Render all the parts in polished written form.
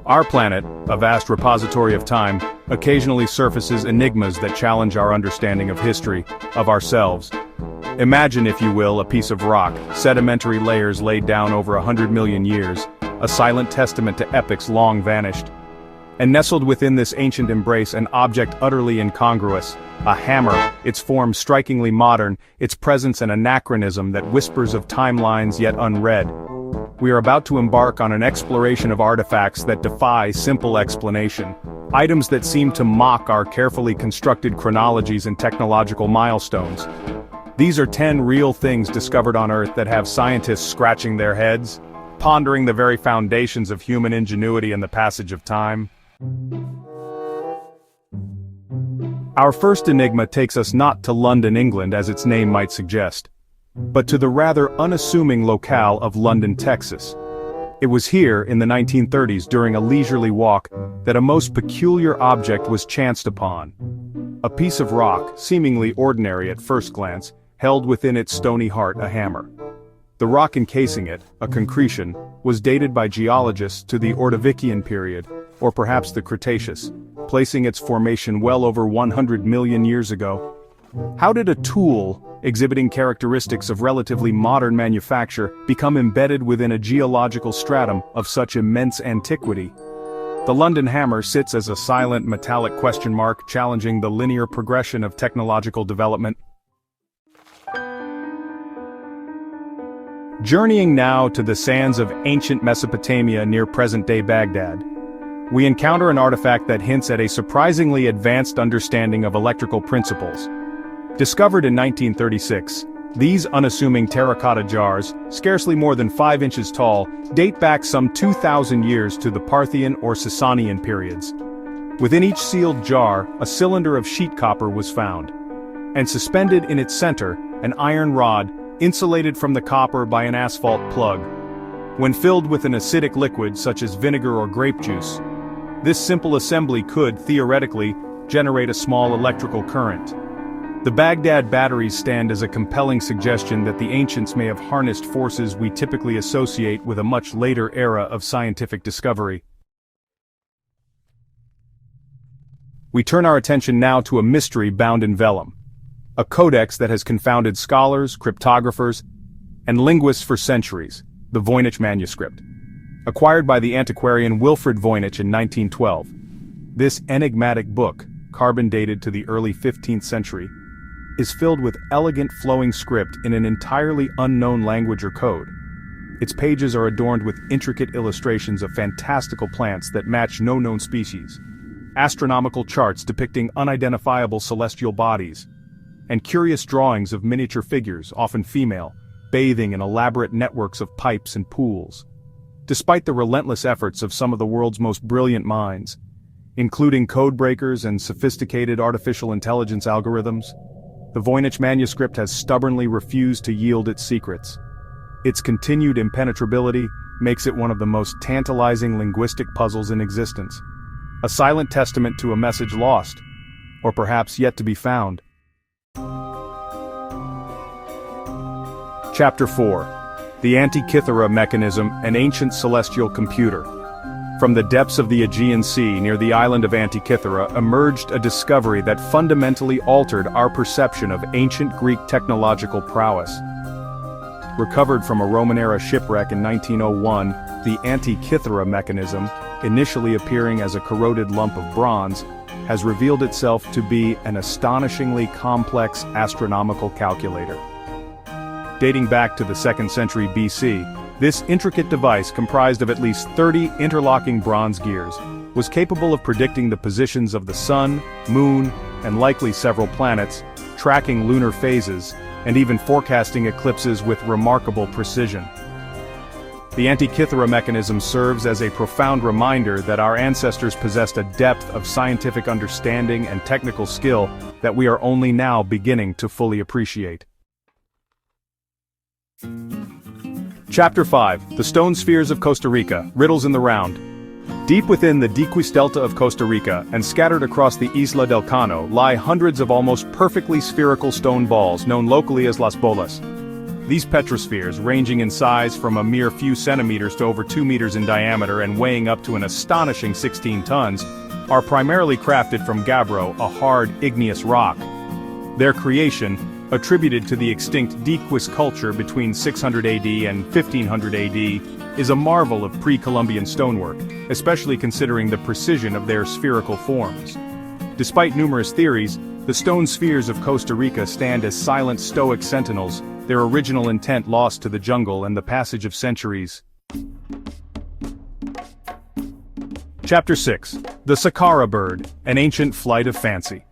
Our planet, a vast repository of time, occasionally surfaces enigmas that challenge our understanding of history, of ourselves. Imagine, if you will, a piece of rock, sedimentary layers laid down over 100 million years, a silent testament to epochs long vanished. And nestled within this ancient embrace, an object utterly incongruous, a hammer, its form strikingly modern, its presence an anachronism that whispers of timelines yet unread. We are about to embark on an exploration of artifacts that defy simple explanation. Items that seem to mock our carefully constructed chronologies and technological milestones. These are 10 real things discovered on Earth that have scientists scratching their heads, pondering the very foundations of human ingenuity and the passage of time. Our first enigma takes us not to London, England, as its name might suggest, but to the rather unassuming locale of London, Texas. It was here, in the 1930s, during a leisurely walk, that a most peculiar object was chanced upon. A piece of rock, seemingly ordinary at first glance, held within its stony heart a hammer. The rock encasing it, a concretion, was dated by geologists to the Ordovician period, or perhaps the Cretaceous, placing its formation well over 100 million years ago. How did a tool, exhibiting characteristics of relatively modern manufacture, become embedded within a geological stratum of such immense antiquity? The London hammer sits as a silent metallic question mark challenging the linear progression of technological development. Journeying now to the sands of ancient Mesopotamia near present-day Baghdad, we encounter an artifact that hints at a surprisingly advanced understanding of electrical principles. Discovered in 1936, these unassuming terracotta jars, scarcely more than 5 inches tall, date back some 2,000 years to the Parthian or Sasanian periods. Within each sealed jar, a cylinder of sheet copper was found, and suspended in its center, an iron rod, insulated from the copper by an asphalt plug. When filled with an acidic liquid such as vinegar or grape juice, this simple assembly could, theoretically, generate a small electrical current. The Baghdad Batteries stand as a compelling suggestion that the ancients may have harnessed forces we typically associate with a much later era of scientific discovery. We turn our attention now to a mystery bound in vellum. A codex that has confounded scholars, cryptographers, and linguists for centuries, the Voinich Manuscript. Acquired by the antiquarian Wilfrid Voynich in 1912. This enigmatic book, carbon dated to the early 15th century, is filled with elegant flowing script in an entirely unknown language or code. Its pages are adorned with intricate illustrations of fantastical plants that match no known species, astronomical charts depicting unidentifiable celestial bodies, and curious drawings of miniature figures, often female, bathing in elaborate networks of pipes and pools. Despite the relentless efforts of some of the world's most brilliant minds, including code breakers and sophisticated artificial intelligence algorithms, the Voynich Manuscript has stubbornly refused to yield its secrets. Its continued impenetrability makes it one of the most tantalizing linguistic puzzles in existence, a silent testament to a message lost, or perhaps yet to be found. Chapter 4. The Antithera Mechanism, an Ancient Celestial Computer. From the depths of the Aegean Sea near the island of Antithera emerged a discovery that fundamentally altered our perception of ancient Greek technological prowess. Recovered from a Roman-era shipwreck in 1901, the Antithera Mechanism, initially appearing as a corroded lump of bronze, has revealed itself to be an astonishingly complex astronomical calculator. Dating back to the 2nd century BC, this intricate device, comprised of at least 30 interlocking bronze gears, was capable of predicting the positions of the sun, moon, and likely several planets, tracking lunar phases, and even forecasting eclipses with remarkable precision. The Antithera Mechanism serves as a profound reminder that our ancestors possessed a depth of scientific understanding and technical skill that we are only now beginning to fully appreciate. Chapter 5. The Stone Spheres of Costa Rica, Riddles in the Round. Deep within the Diquis Delta of Costa Rica, and scattered across the Isla del Cano, lie hundreds of almost perfectly spherical stone balls known locally as Las Bolas. These petrospheres, ranging in size from a mere few centimeters to over 2 meters in diameter and weighing up to an astonishing 16 tons, are primarily crafted from gabbro, a hard, igneous rock. Their creation, attributed to the extinct Dequis culture between 600 AD and 1500 AD, is a marvel of pre-Columbian stonework, especially considering the precision of their spherical forms. Despite numerous theories, the stone spheres of Costa Rica stand as silent stoic sentinels, their original intent lost to the jungle and the passage of centuries. Chapter 6. The Sakara Bird, an ancient flight of fancy.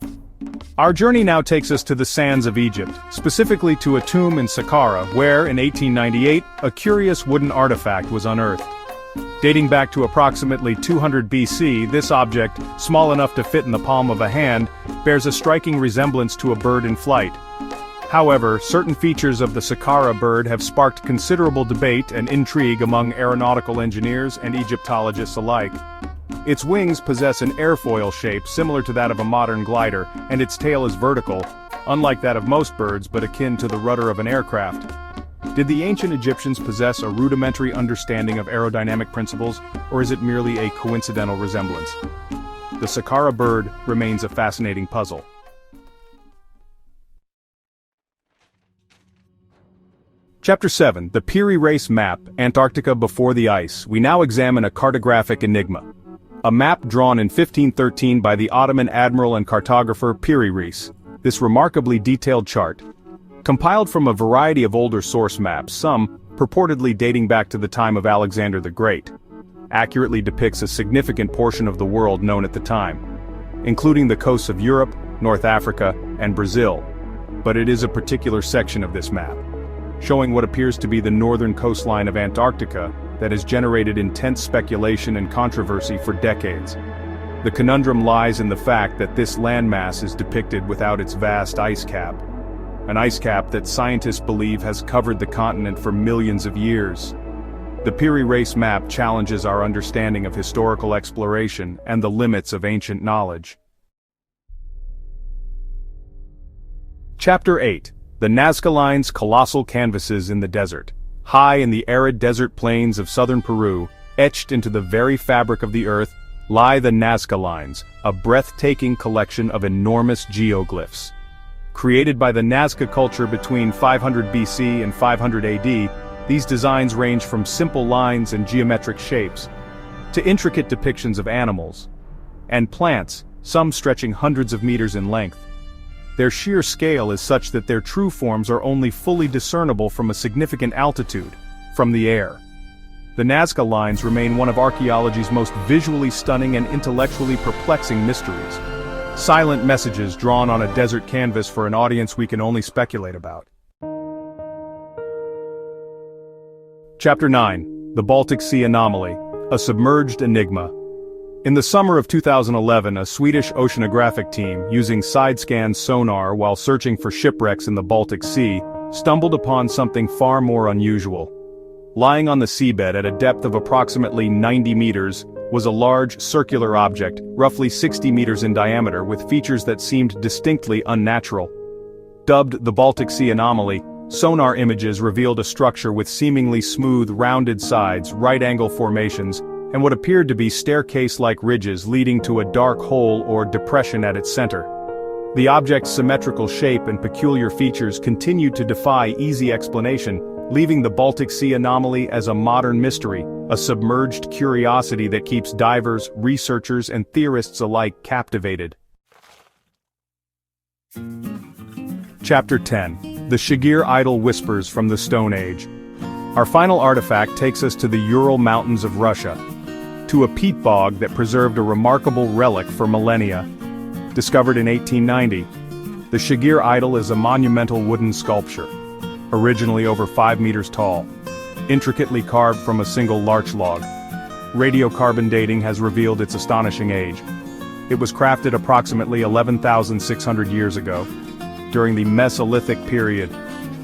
Our journey now takes us to the sands of Egypt, specifically to a tomb in Sakara where, in 1898, a curious wooden artifact was unearthed. Dating back to approximately 200 BC, this object, small enough to fit in the palm of a hand, bears a striking resemblance to a bird in flight. However, certain features of the Sakara bird have sparked considerable debate and intrigue among aeronautical engineers and Egyptologists alike. Its wings possess an airfoil shape similar to that of a modern glider, and its tail is vertical, unlike that of most birds but akin to the rudder of an aircraft. Did the ancient Egyptians possess a rudimentary understanding of aerodynamic principles, or is it merely a coincidental resemblance? The Sakara bird remains a fascinating puzzle. Chapter 7. The Piri Race Map, Antarctica Before the Ice. We now examine a cartographic enigma. A map drawn in 1513 by the Ottoman admiral and cartographer Piri Race. This remarkably detailed chart, compiled from a variety of older source maps, some purportedly dating back to the time of Alexander the Great, accurately depicts a significant portion of the world known at the time, including the coasts of Europe, North Africa, and Brazil. But it is a particular section of this map, showing what appears to be the northern coastline of Antarctica, that has generated intense speculation and controversy for decades. The conundrum lies in the fact that this landmass is depicted without its vast ice cap. An ice cap that scientists believe has covered the continent for millions of years. The Piri Race Map challenges our understanding of historical exploration and the limits of ancient knowledge. Chapter 8. The Nazca Lines, Colossal Canvases in the Desert. High in the arid desert plains of southern Peru, etched into the very fabric of the earth, lie the Nazca Lines, a breathtaking collection of enormous geoglyphs. Created by the Nazca culture between 500 BC and 500 AD, these designs range from simple lines and geometric shapes to intricate depictions of animals and plants, some stretching hundreds of meters in length. Their sheer scale is such that their true forms are only fully discernible from a significant altitude, from the air. The Nazca Lines remain one of archaeology's most visually stunning and intellectually perplexing mysteries. Silent messages drawn on a desert canvas for an audience we can only speculate about. Chapter 9. The Baltic Sea Anomaly, a submerged enigma. In the summer of 2011, a Swedish oceanographic team, using side-scan sonar while searching for shipwrecks in the Baltic Sea, stumbled upon something far more unusual. Lying on the seabed at a depth of approximately 90 meters, was a large, circular object, roughly 60 meters in diameter with features that seemed distinctly unnatural. Dubbed the Baltic Sea Anomaly, sonar images revealed a structure with seemingly smooth, rounded sides, right-angle formations, and what appeared to be staircase-like ridges leading to a dark hole or depression at its center. The object's symmetrical shape and peculiar features continued to defy easy explanation, leaving the Baltic Sea Anomaly as a modern mystery, a submerged curiosity that keeps divers, researchers, and theorists alike captivated. Chapter 10. The Shagir Idol Whispers from the Stone Age. Our final artifact takes us to the Ural Mountains of Russia, to a peat bog that preserved a remarkable relic for millennia. Discovered in 1890, the Shagir Idol is a monumental wooden sculpture, originally over 5 meters tall, intricately carved from a single larch log. Radiocarbon dating has revealed its astonishing age. It was crafted approximately 11,600 years ago, during the Mesolithic period,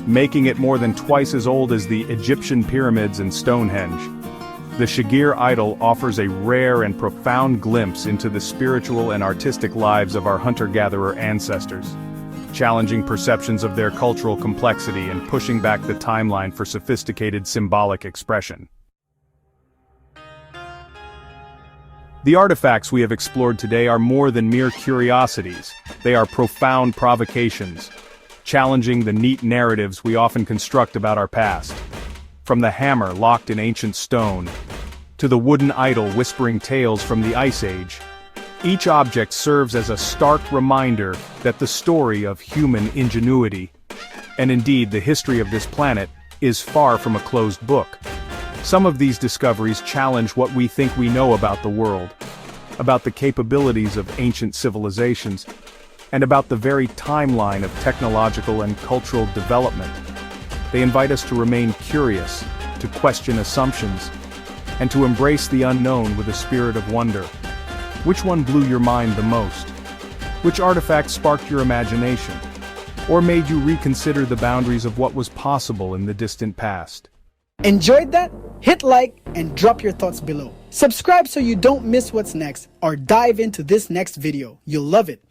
making it more than twice as old as the Egyptian pyramids and Stonehenge. The Shagir Idol offers a rare and profound glimpse into the spiritual and artistic lives of our hunter-gatherer ancestors. challenging perceptions of their cultural complexity and pushing back the timeline for sophisticated symbolic expression. The artifacts we have explored today are more than mere curiosities. They are profound provocations, challenging the neat narratives we often construct about our past. From the hammer locked in ancient stone, to the wooden idol whispering tales from the Ice Age, each object serves as a stark reminder that the story of human ingenuity, and indeed the history of this planet, is far from a closed book. Some of these discoveries challenge what we think we know about the world, about the capabilities of ancient civilizations, and about the very timeline of technological and cultural development. They invite us to remain curious, to question assumptions, and to embrace the unknown with a spirit of wonder. Which one blew your mind the most? Which artifact sparked your imagination? Or made you reconsider the boundaries of what was possible in the distant past? Enjoyed that? Hit like and drop your thoughts below. Subscribe so you don't miss what's next, or dive into this next video. You'll love it.